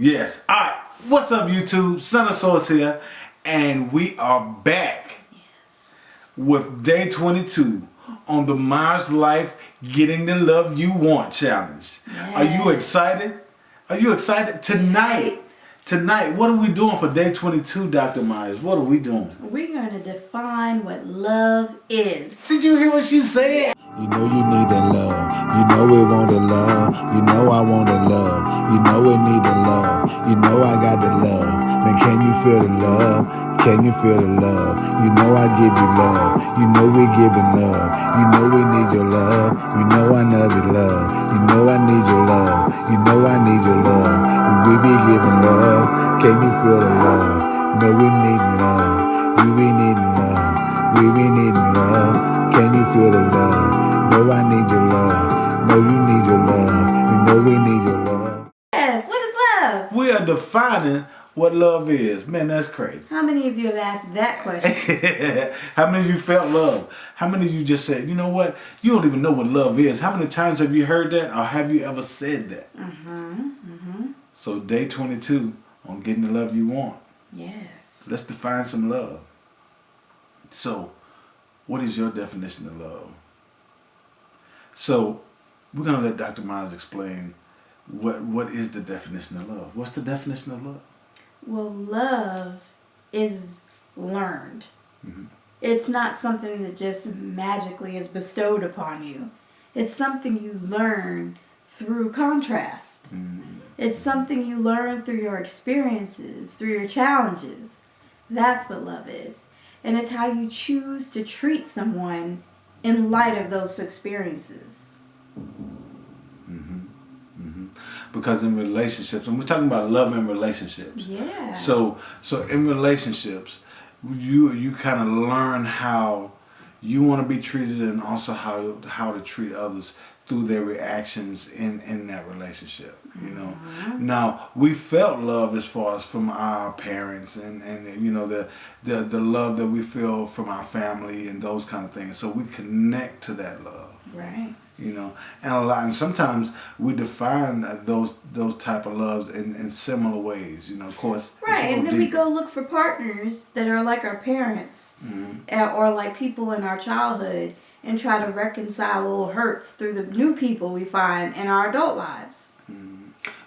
Yes. All right. What's up, YouTube? Son of Source here, and we are back with day 22 on the Mars Life Getting the Love You Want Challenge. Yes. Are you excited? Are you excited? Tonight, what are we doing for day 22, Dr. Myers? What are we doing? We're going to define what love is. Did you hear what she said? You know you need that love. You know we want that love. You know I want that love. You know we need that love. You know I got that love. Man, can you feel the love? Can you feel the love? You know I give you love. You know we giving love. You know we need your love. You know I love your love. You know I need your love. You know I need your love. We be giving love. Can you feel the love? No, we need love. You be needing love. We be needing love. Can you feel the love? No, I need your love. No, you need your love. You know we need your love. Yes, what is love? We are defining what love is. Man, that's crazy. How many of you have asked that question? How many of you felt love? How many of you just said, you know what? You don't even know what love is. How many times have you heard that, or have you ever said that? So day 22 on getting the love you want. Yes. Let's define some love. So, what is your definition of love? So, we're going to let Dr. Myers explain what is the definition of love. What's the definition of love? Well, love is learned. Mm-hmm. It's not something that just magically is bestowed upon you. It's something you learn through contrast. Mm-hmm. It's something you learn through your experiences, through your challenges. That's what love is. And it's how you choose to treat someone in light of those experiences. Because in relationships, and we're talking about love in relationships. Yeah. So in relationships, you kind of learn how you want to be treated, and also how to treat others through their reactions in that relationship. You know. Now, we felt love as far as from our parents, and you know the love that we feel from our family and those kind of things. So we connect to that love. Right. You know, and sometimes we define those type of loves in similar ways. You know, of course. Right, and then we go look for partners that are like our parents, or like people in our childhood, and try to reconcile little hurts through the new people we find in our adult lives.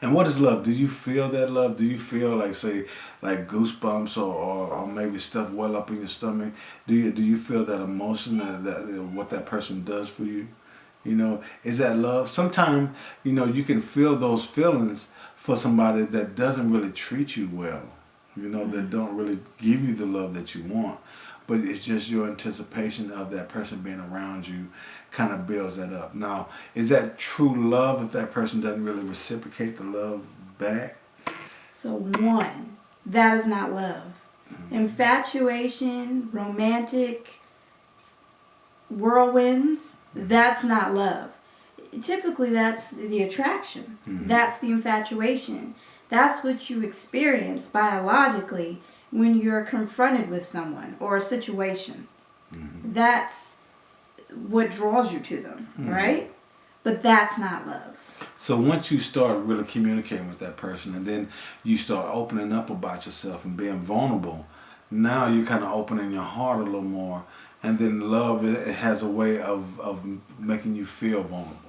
And what is love? Do you feel that love? Do you feel like, say, like goosebumps or maybe stuff well up in your stomach? Do you feel that emotion, that what that person does for you? You know, is that love? Sometimes, you know, you can feel those feelings for somebody that doesn't really treat you well. You know, that don't really give you the love that you want. But it's just your anticipation of that person being around you kind of builds that up. Now, is that true love if that person doesn't really reciprocate the love back? So one, that is not love. Infatuation, romantic whirlwinds, that's not love. Typically that's the attraction. That's the infatuation. That's what you experience biologically when you're confronted with someone or a situation. That's what draws you to them, right? But that's not love. So once you start really communicating with that person, and then you start opening up about yourself and being vulnerable, now you're kind of opening your heart a little more, and then love, it has a way of making you feel vulnerable.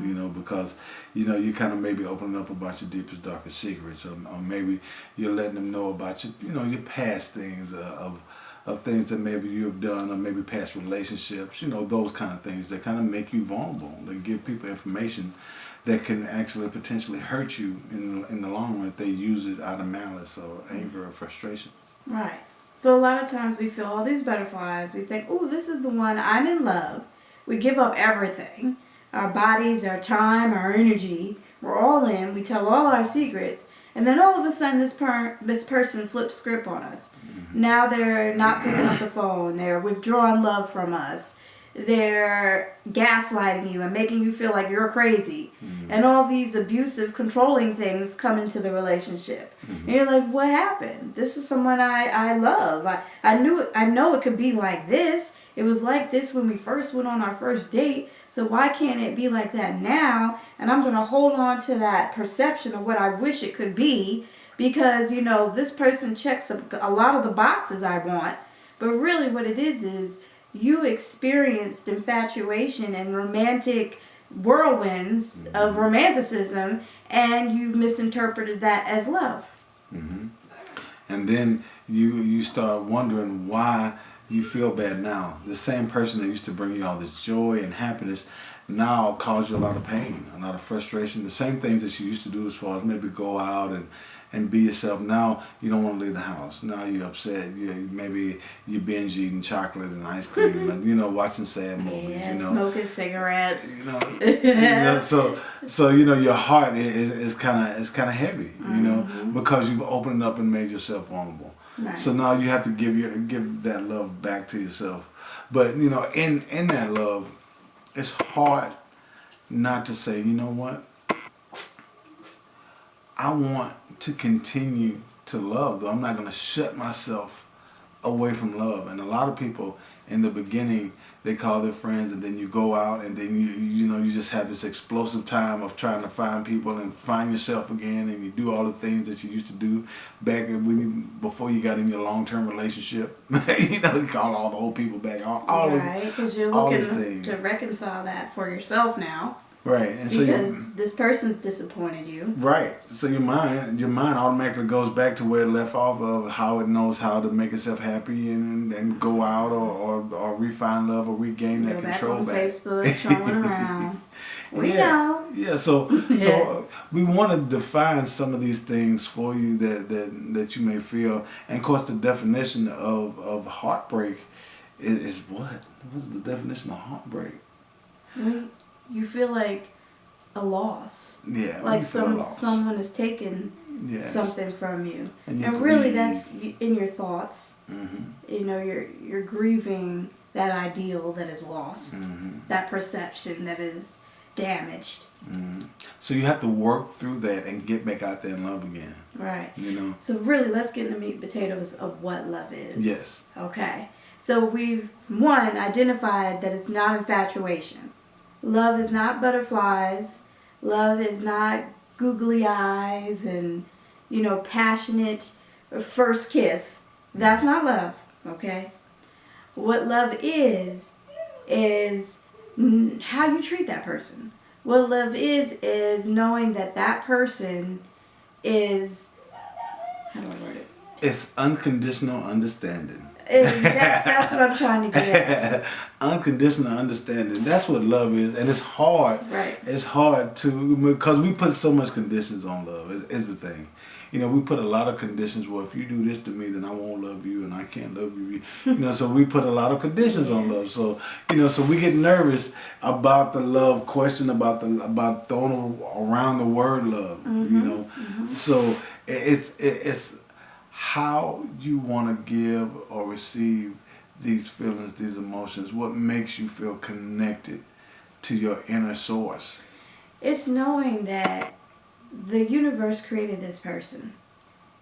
You know, because, you know, you kind of maybe opening up about your deepest, darkest secrets, or maybe you're letting them know about your past things, of things that maybe you have done, or maybe past relationships, you know, those kind of things that kind of make you vulnerable. They give people information that can actually potentially hurt you in the long run if they use it out of malice or anger or frustration. Right. So a lot of times we feel all these butterflies. We think, oh, this is the one, I'm in love. We give up everything. Our bodies, our time, our energy. We're all in. We tell all our secrets. And then all of a sudden this person flips script on us. Now they're not picking up the phone. They're withdrawing love from us. they're gaslighting you and making you feel like you're crazy. And all these abusive, controlling things come into the relationship. And you're like, what happened? This is someone I love. I know it could be like this. It was like this when we first went on our first date. So why can't it be like that now? And I'm going to hold on to that perception of what I wish it could be because, this person checks a lot of the boxes I want. But really what it is you experienced infatuation and romantic whirlwinds of romanticism, and you've misinterpreted that as love. And then you start wondering why you feel bad now. The same person that used to bring you all this joy and happiness now cause you a lot of pain, a lot of frustration. The same things that you used to do as far as maybe go out and be yourself. Now you don't want to leave the house. Now you're upset. Maybe you binge eating chocolate and ice cream, watching sad movies. Smoking cigarettes. So your heart is kind of heavy. Because you've opened up and made yourself vulnerable. Right. So now you have to give that love back to yourself. But in that love, it's hard not to say, you know what? I want to continue to love, though I'm not going to shut myself away from love. And a lot of people in the beginning, they call their friends, and then you go out, and then you just have this explosive time of trying to find people and find yourself again, and you do all the things that you used to do back before you got in your long-term relationship. You call all the old people back, right? Because you're looking to reconcile that for yourself now. Right, and because this person's disappointed you. Right, so your mind automatically goes back to where it left off of how it knows how to make itself happy and go out or refine love or regain that control back. Facebook, trolling around. We know. Yeah, so we want to define some of these things for you that you may feel, and of course the definition of heartbreak is what? What is the definition of heartbreak? You feel like a loss. Yeah. Like someone has taken something from you. And really that's in your thoughts. You're grieving that ideal that is lost. That perception that is damaged. So you have to work through that and get back out there and love again. Right. So really let's get into the meat and potatoes of what love is. Yes. Okay. So we've identified that it's not infatuation. Love is not butterflies. Love is not googly eyes and, passionate first kiss. That's not love, okay? What love is how you treat that person. What love is knowing that person is, how do I word it? It's unconditional understanding. That's what I'm trying to get at. Unconditional understanding. That's what love is, and it's hard. Right. It's hard because we put so much conditions on love. Is the thing. We put a lot of conditions. Well, if you do this to me, then I won't love you, and I can't love you. So we put a lot of conditions on love. So so we get nervous about the love question, about throwing around the word love. So it's how you want to give or receive these feelings, these emotions, what makes you feel connected to your inner source. It's knowing that the universe created this person.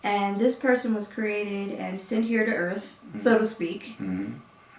And this person was created and sent here to earth, so to speak,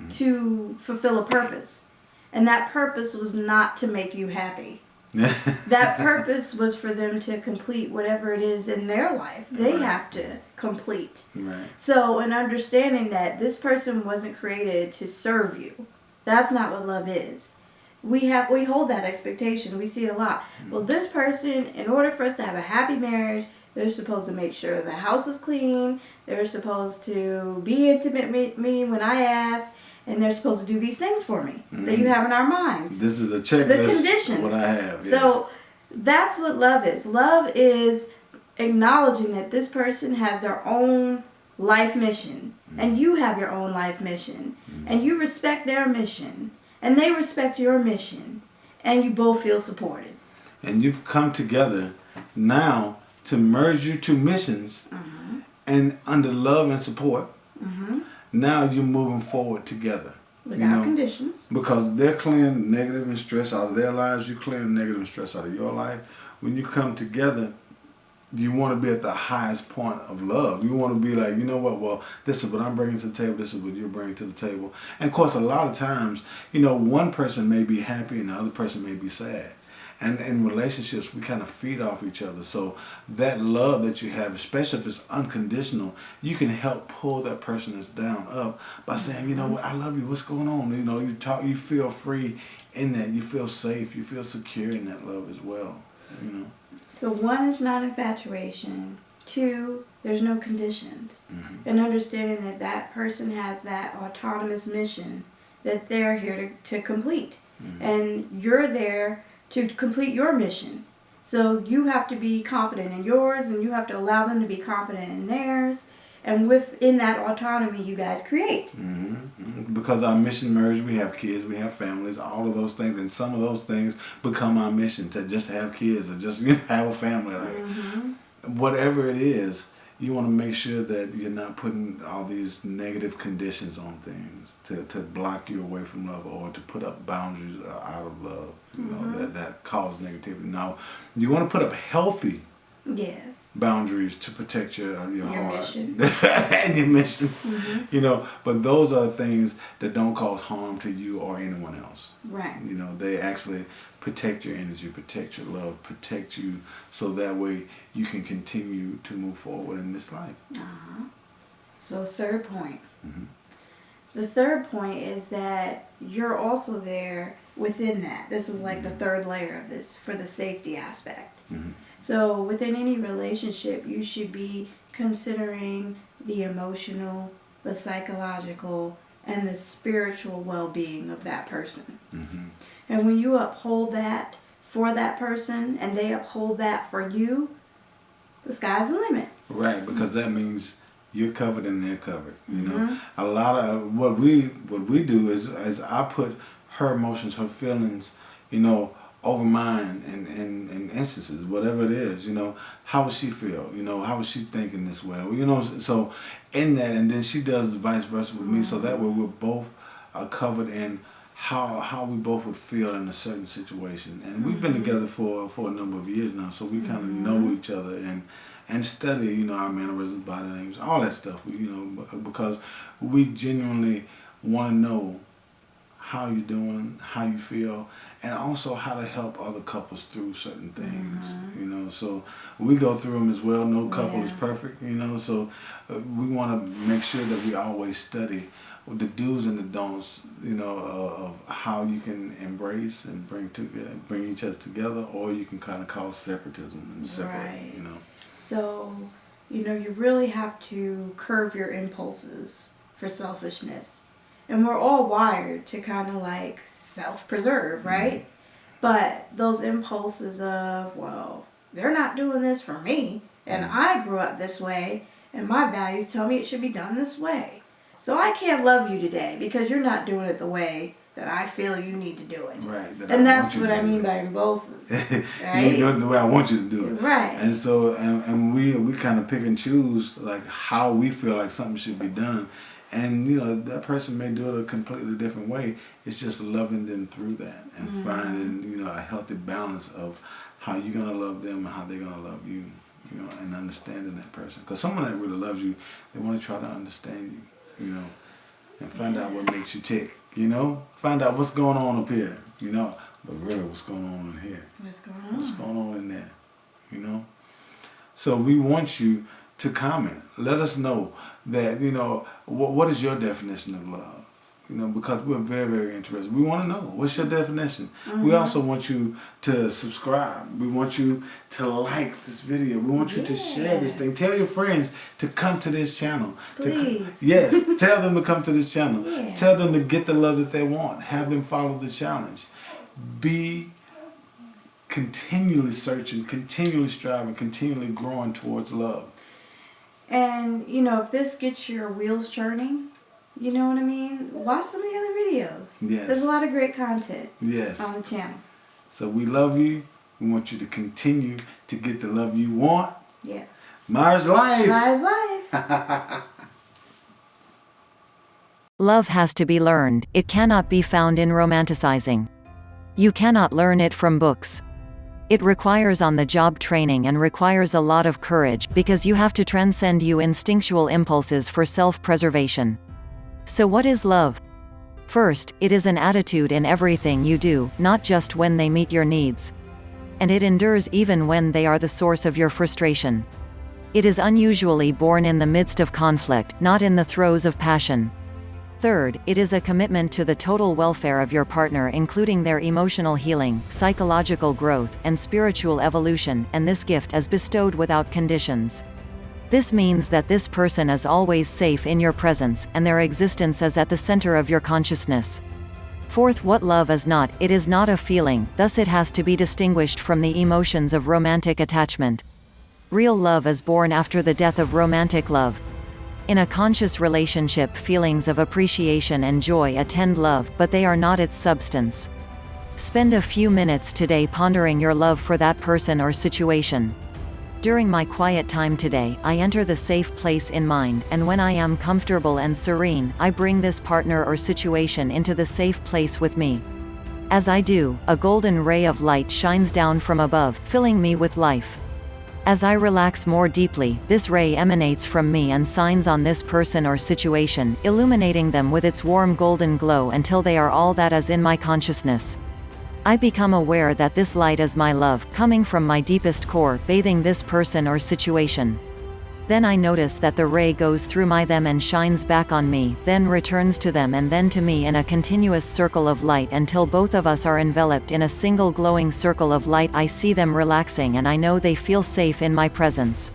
to fulfill a purpose. And that purpose was not to make you happy. That purpose was for them to complete whatever it is in their life they have to complete. Right. So in understanding that this person wasn't created to serve you, that's not what love is. We hold that expectation. We see it a lot. Well, this person, in order for us to have a happy marriage, they're supposed to make sure the house is clean. They're supposed to be intimate with me when I ask. And they're supposed to do these things for me that you have in our minds. This is the checklist. The conditions. What I have. Yes. So that's what love is. Love is acknowledging that this person has their own life mission, and you have your own life mission, and you respect their mission, and they respect your mission, and you both feel supported. And you've come together now to merge your two missions, and under love and support. Now you're moving forward together. Without conditions. Because they're clearing negative and stress out of their lives, you're clearing negative and stress out of your life. When you come together, you want to be at the highest point of love. You want to be like, you know what, well, this is what I'm bringing to the table, this is what you're bringing to the table. And of course, a lot of times, one person may be happy and the other person may be sad. And in relationships, we kind of feed off each other. So that love that you have, especially if it's unconditional, you can help pull that person that's down up by saying, you know what, I love you, what's going on? You talk, you feel free in that, you feel safe, you feel secure in that love as well. So 1 is not infatuation. 2, there's no conditions. And understanding that that person has that autonomous mission that they're here to complete. And you're there to complete your mission. So you have to be confident in yours, and you have to allow them to be confident in theirs. And within that autonomy, you guys create. Because our mission merge, we have kids, we have families, all of those things, and some of those things become our mission, to just have kids or just have a family. Whatever it is, you want to make sure that you're not putting all these negative conditions on things to block you away from love, or to put up boundaries out of love, that cause negativity. Now, you want to put up healthy boundaries to protect your heart mission. and your mission. But those are things that don't cause harm to you or anyone else. Right. They actually protect your energy, protect your love, protect you, so that way you can continue to move forward in this life. So 3rd point. The 3rd point is that you're also there within that. This is like the 3rd layer of this for the safety aspect. So within any relationship, you should be considering the emotional, the psychological, and the spiritual well-being of that person. And when you uphold that for that person, and they uphold that for you, the sky's the limit. Right, because that means you're covered and they're covered. A lot of what we do is I put her emotions, her feelings, over mine in instances, whatever it is. How would she feel? How was she thinking this way? So in that, and then she does vice versa with me, so that way we're both covered in how we both would feel in a certain situation. And we've been together for a number of years now, so we kind of know each other and study, our mannerisms, body language, all that stuff. Because we genuinely want to know how you're doing, how you feel, and also how to help other couples through certain things. So we go through them as well. No couple is perfect, so we want to make sure that we always study the do's and the don'ts, of how you can embrace and bring each other together, or you can kind of cause separatism and separate. So, you really have to curb your impulses for selfishness. And we're all wired to kind of like self-preserve, right? But those impulses of, well, they're not doing this for me, and I grew up this way, and my values tell me it should be done this way. So I can't love you today because you're not doing it the way that I feel you need to do it. Right. And that's what I mean by impulses. Right? You do it the way I want you to do it. Right. And so, and we kind of pick and choose like how we feel like something should be done. And, that person may do it a completely different way. It's just loving them through that and finding, a healthy balance of how you're going to love them and how they're going to love you, and understanding that person. Because someone that really loves you, they want to try to understand you, and find out what makes you tick, Find out what's going on up here, but really what's going on in here. What's going on? What's going on in there, So we want you to comment. Let us know that, what is your definition of love? Because we're very, very interested. We want to know, what's your definition? We also want you to subscribe. We want you to like this video. We want you to share this thing. Tell your friends to come to this channel. Please. Yes, tell them to come to this channel. Yeah. Tell them to get the love that they want. Have them follow the challenge. Be continually searching, continually striving, continually growing towards love. And, if this gets your wheels churning, you know what I mean? Watch some of the other videos. Yes. There's a lot of great content on the channel. So we love you. We want you to continue to get the love you want. Yes. Myers Life. Myers Life. Love has to be learned. It cannot be found in romanticizing. You cannot learn it from books. It requires on-the-job training and requires a lot of courage, because you have to transcend your instinctual impulses for self-preservation. So what is love? First, it is an attitude in everything you do, not just when they meet your needs. And it endures even when they are the source of your frustration. It is unusually born in the midst of conflict, not in the throes of passion. Third, it is a commitment to the total welfare of your partner, including their emotional healing, psychological growth, and spiritual evolution, and this gift is bestowed without conditions. This means that this person is always safe in your presence, and their existence is at the center of your consciousness. Fourth, what love is not, it is not a feeling, thus it has to be distinguished from the emotions of romantic attachment. Real love is born after the death of romantic love. In a conscious relationship, feelings of appreciation and joy attend love, but they are not its substance. Spend a few minutes today pondering your love for that person or situation. During my quiet time today, I enter the safe place in mind, and when I am comfortable and serene, I bring this partner or situation into the safe place with me. As I do, a golden ray of light shines down from above, filling me with life. As I relax more deeply, this ray emanates from me and shines on this person or situation, illuminating them with its warm golden glow until they are all that is in my consciousness. I become aware that this light is my love, coming from my deepest core, bathing this person or situation. Then I notice that the ray goes through them and shines back on me, then returns to them and then to me in a continuous circle of light until both of us are enveloped in a single glowing circle of light. I see them relaxing and I know they feel safe in my presence.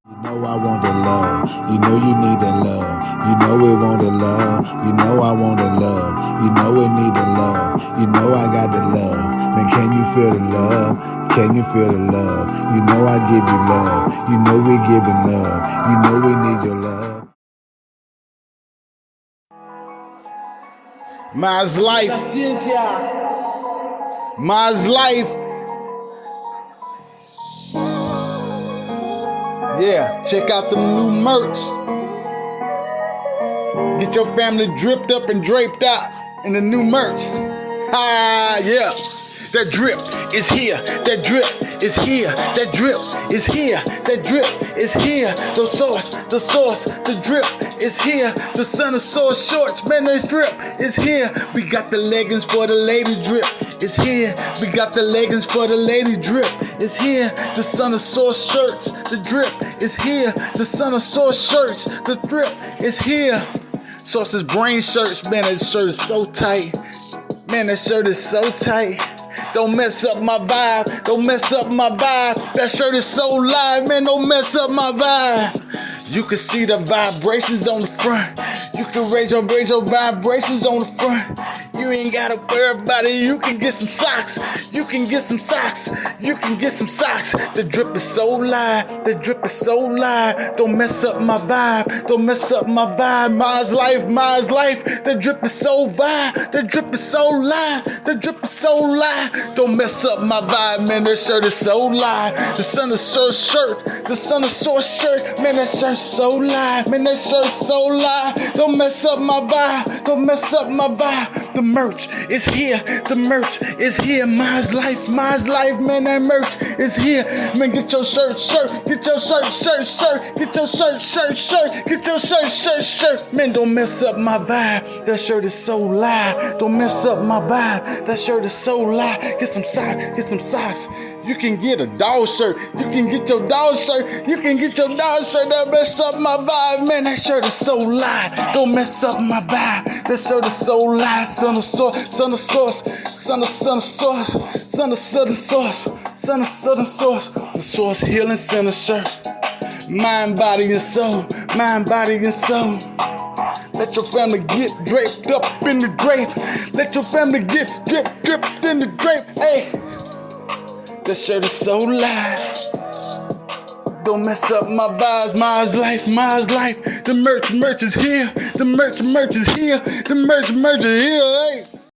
You know I want the love, you know you need the love, you know we want the love, you know I want the love, you know we need the love, you know I got the love, man can you feel the love, can you feel the love, you know I give you love, you know we giving love, you know we need your love. Mais life, mais life. Yeah, check out the new merch. Get your family dripped up and draped out in the new merch. Ah, yeah. That drip is here. That drip is here. That drip is here. That drip is here. The source, the drip is here. The son of source shorts, man, that drip is here. We got the leggings for the lady drip. It's here. We got the leggings for the lady drip. It's here. The son of source shirts. The drip is here. The son of source shirts. The drip is here. Source's brain shirts. Man, that shirt is so tight. Man, that shirt is so tight. Don't mess up my vibe. Don't mess up my vibe. That shirt is so live. Man, don't mess up my vibe. You can see the vibrations on the front. You can raise your vibrations on the front. You ain't gotta worry about it. You can get some socks. You can get some socks. You can get some socks. The drip is so live. The drip is so live. Don't mess up my vibe. Don't mess up my vibe. Mine's life. Mine's life. The drip is so vibe. The drip is so live. The drip is so live. Don't mess up my vibe, man. That shirt is so live. The son of source shirt. The son of source shirt. Man, that shirt's so live. Man, that shirt's so live. Don't mess up my vibe. Don't mess up my vibe. The merch is here. The merch is here. Mine's life, man. That merch is here. Man, get your shirt. Get your shirt. Get your shirt. Get your shirt. Man, don't mess up my vibe. That shirt is so live. Don't mess up my vibe. That shirt is so live. Get some socks. Get some socks. You can get a dog shirt. You can get your dog shirt. You can get your dog shirt. That messed up my vibe. Man, that shirt is so live. Don't mess up my vibe. That shirt is so live. Son of source, son of source, son of source, son of southern source, son of southern source. The source healing center shirt. Mind, body, and soul. Mind, body, and soul. Let your family get draped up in the drape. Let your family get dripped in the drape. Hey, that shirt is so live. Don't mess up my vibes, mine's life. The merch is here. The merch is here. The merch is here. Hey.